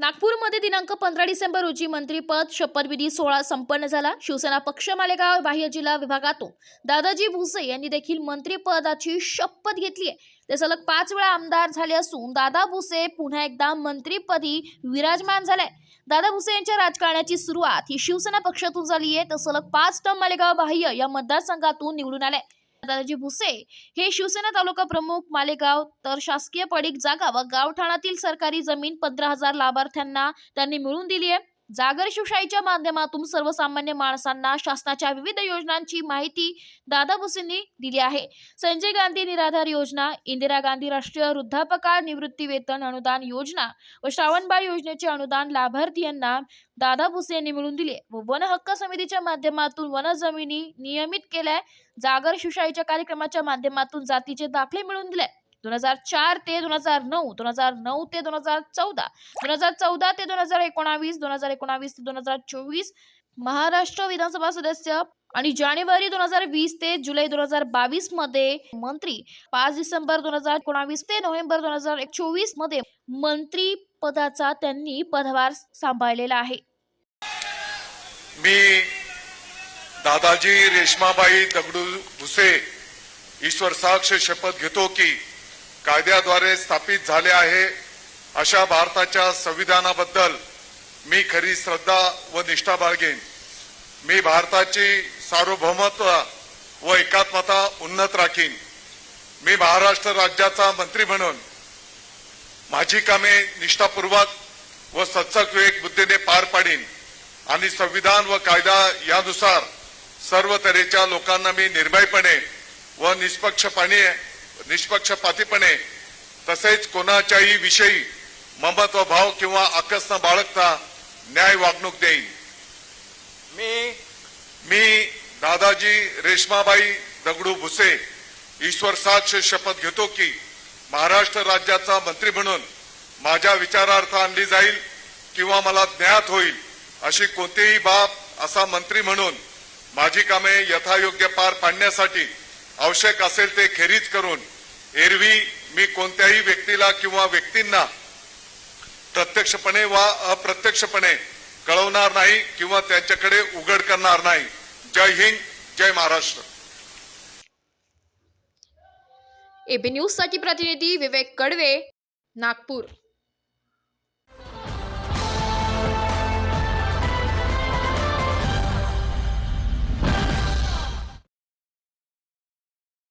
नागपूरमध्ये दिनांक 15 डिसेंबर रोजी मंत्रीपद शपथविधी सोहळा संपन्न झाला। शिवसेना पक्ष मालेगाव बाह्य जिल्हा विभागातून दादाजी भुसे यांनी देखील मंत्रीपदाची शपथ घेतली आहे। ते सलग 5 वेळा आमदार झाले असून दादा भुसे पुन्हा एकदा मंत्रीपदी विराजमान झाले। दादा भुसे यांच्या राजकारणाची सुरुवात ही शिवसेना पक्षातून झाली आहे। तर सलग 5 टर्म मालेगाव बाह्य या मतदारसंघातून निवडून आले। दादाजी भुसे हे शिवसेना तालुका प्रमुख मालेगाव तर शासकीय पडीक जागा व गावठाणातील सरकारी जमीन 15,000 लाभार्थ्यांना त्यांनी मिळवून दिली आहे। जागर शिवशाहीच्या माध्यमातून सर्वसामान्य माणसांना शासनाच्या विविध योजनांची माहिती दादा भुसेंनी दिली आहे। संजय गांधी निराधार योजना, इंदिरा गांधी राष्ट्रीय वृद्धापकाळ निवृत्ती वेतन अनुदान योजना व श्रावणबाळ योजनेचे अनुदान लाभार्थींना दादा भुसे यांनी मिळवून दिले व वन हक्क समितीच्या माध्यमातून वन जमिनी नियमित केल्या। जागर शिवशाहीच्या कार्यक्रमाच्या माध्यमातून जातीचे दाखले मिळवून दिले। 2004 ते 2009, 2009 ते 2014, 2014 ते 2019, 2019 ते 2024 महाराष्ट्र विधानसभा सदस्य आणि जानेवारी 2020 ते जुलै 2022 मध्ये मंत्री, 5 डिसेंबर 2019 ते नोव्हेंबर 2024 मध्ये मंत्री पदाचा त्यांनी पदभार सांभाळलेला आहे। मी दादाजी रेश्माबाई दगडू भुसे ईश्वर साक्ष शपथ घेतो की कायद्याद्वारे स्थापित झाले आहे अशा भारताच्या संविधानाबद्दल मी खरी श्रद्धा व निष्ठा बाळगेन। मी भारताची सार्वभौमत्व व एकात्मता उन्नत राखीन। मी महाराष्ट्र राज्याचा मंत्री म्हणून माझी कामे निष्ठापूर्वक व सचक विवेक बुद्धीने पार पाडीन आणि संविधान व कायदा यानुसार सर्व तऱ्हेच्या लोकांना मी निर्भयपणे व निष्पक्षपातीपणे तसेच कोणाच्याही विषयी ममत्व भाव किंवा आकस न बाळगता न्याय वागणूक देईन। मी दादाजी रेश्माबाई दगडू भुसे ईश्वर साक्ष शपथ घेतो की महाराष्ट्र राज्याचा मंत्री म्हणून माझ्या विचारार्थ आणली जाईल किंवा मला ज्ञात होईल अशी कोणतीही बाब असा मंत्री म्हणून माझी कामे यथायोग्य पार पाडण्यासाठी आवश्यक असेल ते खेरीज करून एरवी मी कोणत्याही व्यक्तीला किंवा व्यक्तींना प्रत्यक्षपणे वा अप्रत्यक्षपणे कळवणार नाही किंवा त्यांच्याकडे उघड करणार नाही। जय हिंद, जय महाराष्ट्र। एबी न्यूज साठी प्रतिनिधी विवेक कडवे, नागपूर।